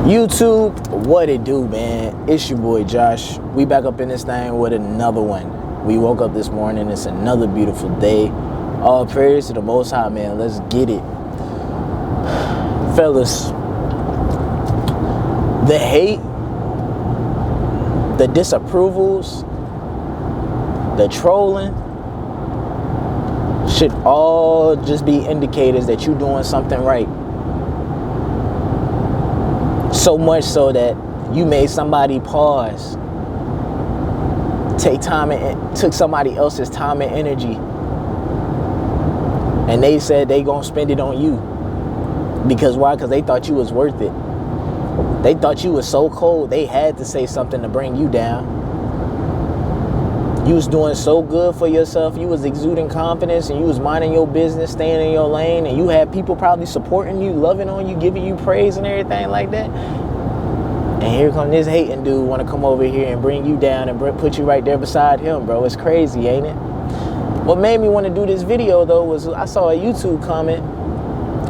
YouTube, what it do, man? It's your boy Josh. We back up in this thing with another one. We woke up this morning. It's another beautiful day. All praise to the Most High, man. Let's get it. Fellas, the hate, the disapprovals, the trolling should all just be indicators that you're doing something right. So much so that you made somebody pause, take time and took somebody else's time and energy, and they said they gonna spend it on you. Because why? Because they thought you was worth it. They thought you was so cold, they had to say something to bring you down. You was doing so good for yourself, you was exuding confidence, and you was minding your business, staying in your lane, and you had people probably supporting you, loving on you, giving you praise and everything like that. And here come this hating dude want to come over here and bring you down and put you right there beside him, bro. It's crazy, ain't it? What made me want to do this video, though, was I saw a YouTube comment,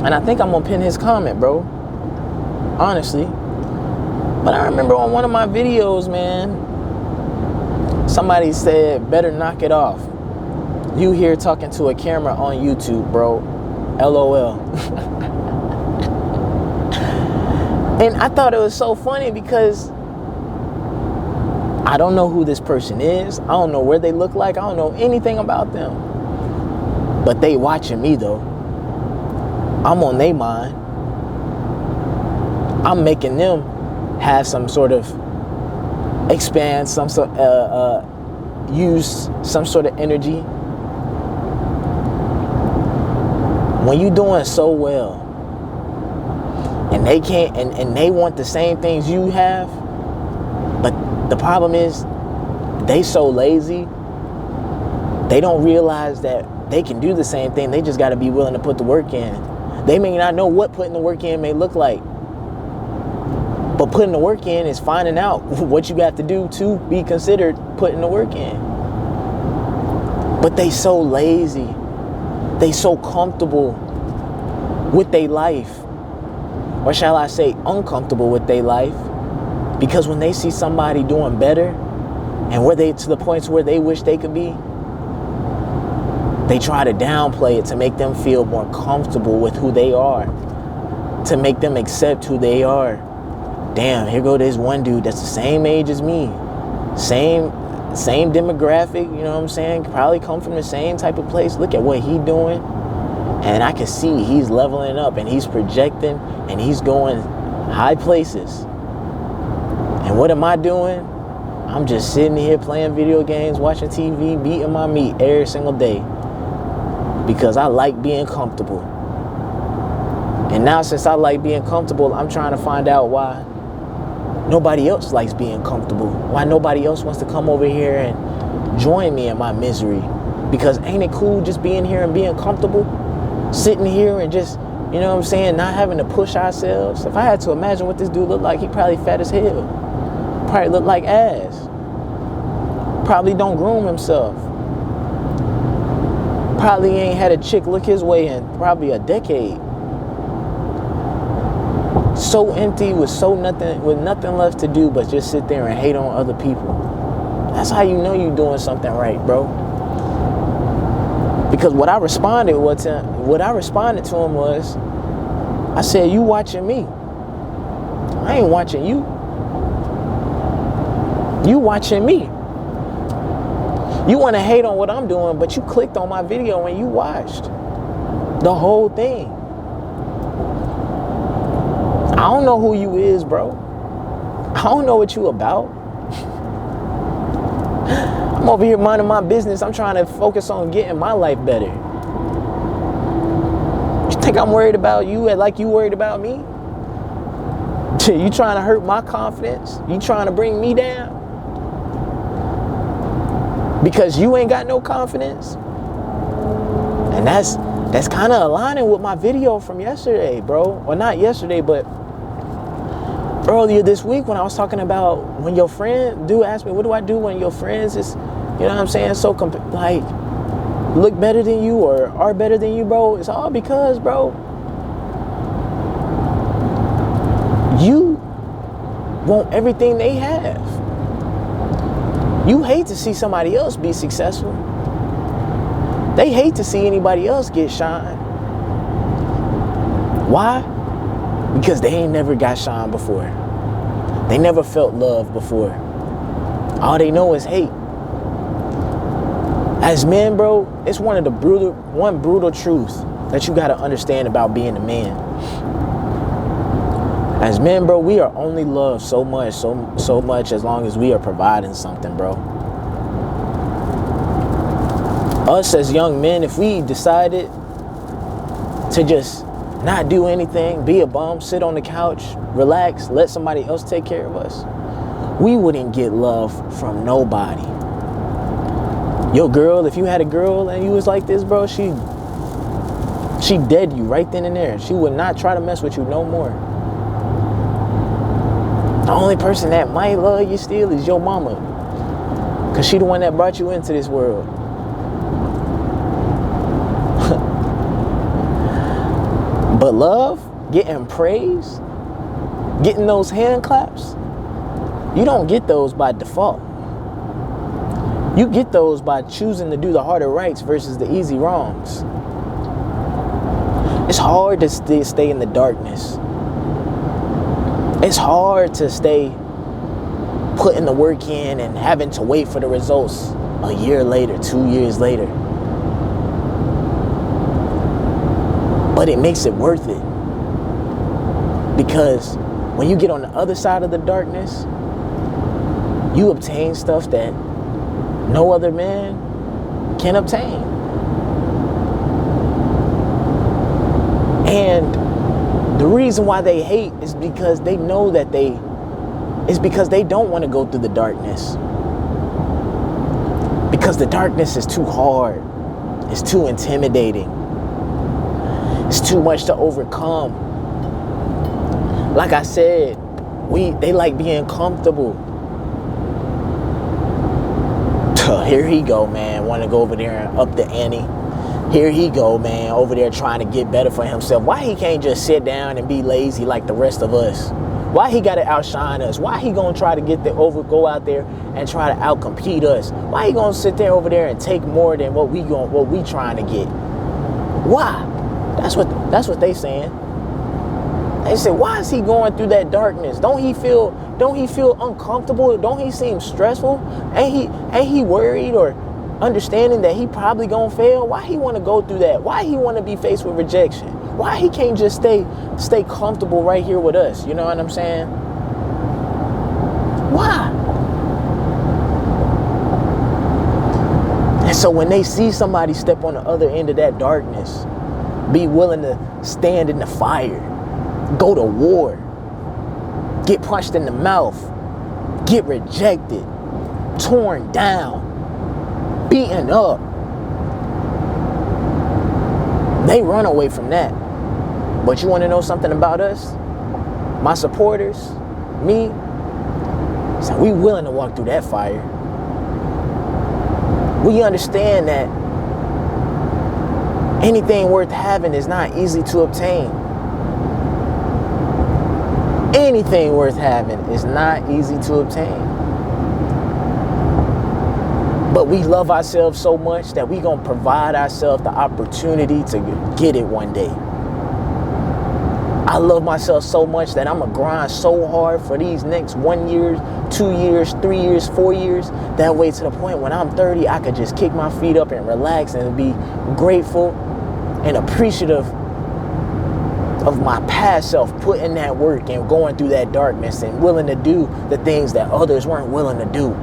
and I think I'm gonna pin his comment, bro, honestly. But I remember on one of my videos, man, somebody said, better knock it off. You here talking to a camera on YouTube, bro. LOL. And I thought it was so funny because I don't know who this person is. I don't know where they look like. I don't know anything about them. But they watching me, though. I'm on their mind. I'm making them have some sort of expand, some sort use some sort of energy. When you doing so well and they can't and they want the same things you have, but the problem is they so lazy, they don't realize that they can do the same thing. They just got to be willing to put the work in. They may not know what putting the work in may look like, but putting the work in is finding out what you got to do to be considered putting the work in. But they so lazy. They so comfortable with their life. Or shall I say uncomfortable with their life. Because when they see somebody doing better and where they to the points where they wish they could be, they try to downplay it to make them feel more comfortable with who they are. To make them accept who they are. Damn, here go this one dude that's the same age as me. Same demographic, you know what I'm saying? Probably come from the same type of place. Look at what he doing. And I can see he's leveling up and he's projecting and he's going high places. And what am I doing? I'm just sitting here playing video games, watching TV, beating my meat every single day. Because I like being comfortable. And now since I like being comfortable, I'm trying to find out why nobody else likes being comfortable. Why nobody else wants to come over here and join me in my misery. Because ain't it cool just being here and being comfortable? Sitting here and just, you know what I'm saying, not having to push ourselves. If I had to imagine what this dude looked like, he probably fat as hell. Probably look like ass. Probably don't groom himself. Probably ain't had a chick look his way in probably a decade. So empty with nothing left to do but just sit there and hate on other people. That's how you know you're doing something right, bro. Because what I responded to him was, I said, you watching me. I ain't watching you. You watching me. You want to hate on what I'm doing, but you clicked on my video and you watched the whole thing. I don't know who you is, bro. I don't know what you about. I'm over here minding my business. I'm trying to focus on getting my life better. You think I'm worried about you like you worried about me? You trying to hurt my confidence? You trying to bring me down? Because you ain't got no confidence? And that's kind of aligning with my video from yesterday, bro. Well, not yesterday, but earlier this week when I was talking about when your friend, dude asked me, what do I do when your friends is, you know what I'm saying, so like look better than you or are better than you, bro? It's all because, bro, you want everything they have. You hate to see somebody else be successful. They hate to see anybody else get shine. Why? Because they ain't never got shine before. They never felt love before. All they know is hate. As men, bro, it's one brutal truth that you gotta understand about being a man. As men, bro, we are only loved so much as long as we are providing something, bro. Us as young men, if we decided to just not do anything, be a bum, sit on the couch, relax, let somebody else take care of us, we wouldn't get love from nobody. Your girl, if you had a girl and you was like this, bro, she dead you right then and there. She would not try to mess with you no more. The only person that might love you still is your mama, because she the one that brought you into this world. But love, getting praise, getting those hand claps, you don't get those by default. You get those by choosing to do the harder rights versus the easy wrongs. It's hard to stay in the darkness. It's hard to stay putting the work in and having to wait for the results a year later, 2 years later. But it makes it worth it. Because when you get on the other side of the darkness, you obtain stuff that no other man can obtain. And the reason why they hate is because they know that because they don't want to go through the darkness. Because the darkness is too hard. It's too intimidating. It's too much to overcome. Like I said, they like being comfortable. Here he go, man, want to go over there and up the ante. Here he go, man, over there trying to get better for himself. Why he can't just sit down and be lazy like the rest of us? Why he got to outshine us? Why he gonna try to go out there and try to outcompete us? Why he gonna sit there over there and take more than what we trying to get? Why? That's what they saying. They say, why is he going through that darkness? Don't he feel uncomfortable? Don't he seem stressful? Ain't he worried or understanding that he probably gonna fail? Why he want to go through that? Why he want to be faced with rejection? Why he can't just stay comfortable right here with us? You know what I'm saying? Why? And so when they see somebody step on the other end of that darkness, be willing to stand in the fire, go to war, get punched in the mouth, get rejected, torn down, beaten up, they run away from that. But you want to know something about us? My supporters, me, so we willing to walk through that fire. We understand that anything worth having is not easy to obtain. Anything worth having is not easy to obtain. But we love ourselves so much that we gonna provide ourselves the opportunity to get it one day. I love myself so much that I'm gonna grind so hard for these next 1 year, 2 years, 3 years, 4 years. That way to the point when I'm 30, I could just kick my feet up and relax and be grateful and appreciative of my past self, putting that work and going through that darkness and willing to do the things that others weren't willing to do.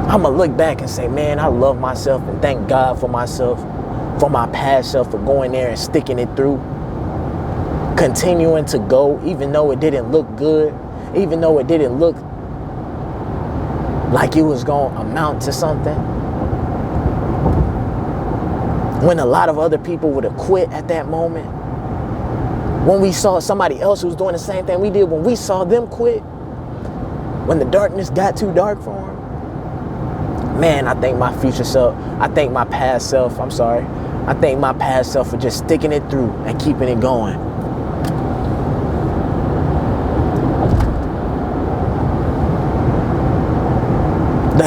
I'm gonna look back and say, man, I love myself and thank God for myself, for my past self, for going there and sticking it through, continuing to go even though it didn't look good, even though it didn't look like it was gonna amount to something. When a lot of other people would have quit at that moment. When we saw somebody else who was doing the same thing we did, when we saw them quit, when the darkness got too dark for them, man, I thank my future self. I thank my past self. I thank my past self for just sticking it through and keeping it going.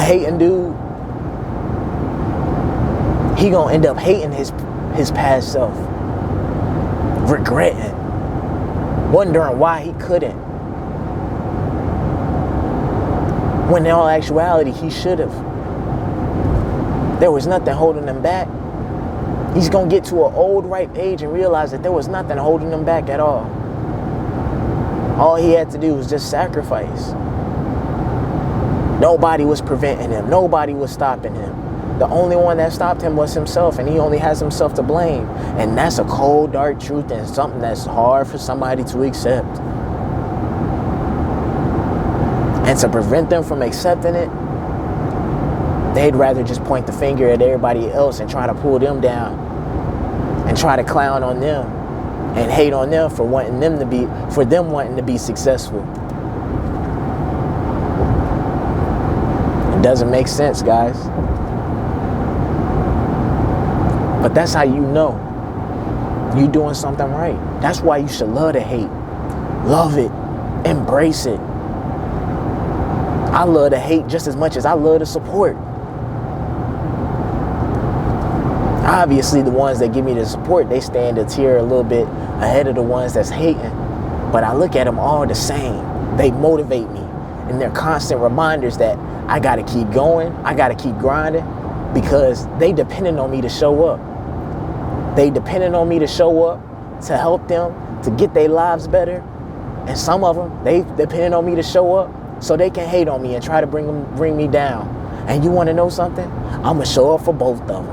hating dude, he gonna end up hating his past self, regretting, wondering why he couldn't, when in all actuality he should have. There was nothing holding him back. He's gonna get to an old ripe age and realize that there was nothing holding him back at all. All he had to do was just sacrifice. Nobody was preventing him. Nobody was stopping him. The only one that stopped him was himself, and he only has himself to blame. And that's a cold, dark truth, and something that's hard for somebody to accept. And to prevent them from accepting it, they'd rather just point the finger at everybody else and try to pull them down and try to clown on them and hate on them for wanting to be successful. It doesn't make sense, guys. But that's how you know you're doing something right. That's why you should love to hate. Love it. Embrace it. I love to hate just as much as I love to support. Obviously, the ones that give me the support, they stand a tier a little bit ahead of the ones that's hating. But I look at them all the same. They motivate me. And they're constant reminders that I got to keep going. I got to keep grinding because they depending on me to show up. They depending on me to show up, to help them, to get their lives better. And some of them, they depending on me to show up so they can hate on me and try to bring me down. And you want to know something? I'm going to show up for both of them.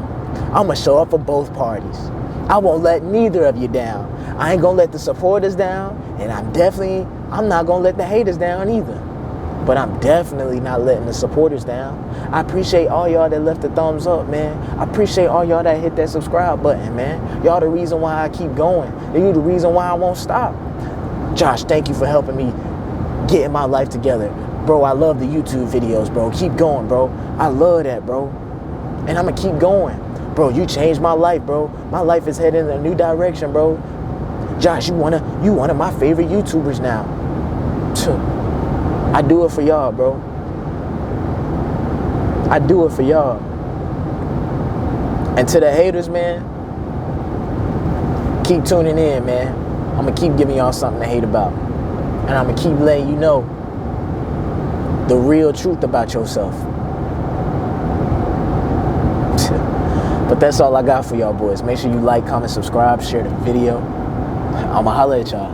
I'm going to show up for both parties. I won't let neither of you down. I ain't going to let the supporters down, and I'm not going to let the haters down either. But I'm definitely not letting the supporters down. I appreciate all y'all that left the thumbs up, man. I appreciate all y'all that hit that subscribe button, man. Y'all the reason why I keep going. You the reason why I won't stop. Josh, thank you for helping me getting my life together. Bro, I love the YouTube videos, bro. Keep going, bro. I love that, bro. And I'm going to keep going. Bro, you changed my life, bro. My life is heading in a new direction, bro. Josh, you one of my favorite YouTubers now. I do it for y'all, bro. I do it for y'all. And to the haters, man, keep tuning in, man. I'm going to keep giving y'all something to hate about. And I'm going to keep letting you know the real truth about yourself. But that's all I got for y'all boys. Make sure you like, comment, subscribe, share the video. I'ma holla at y'all.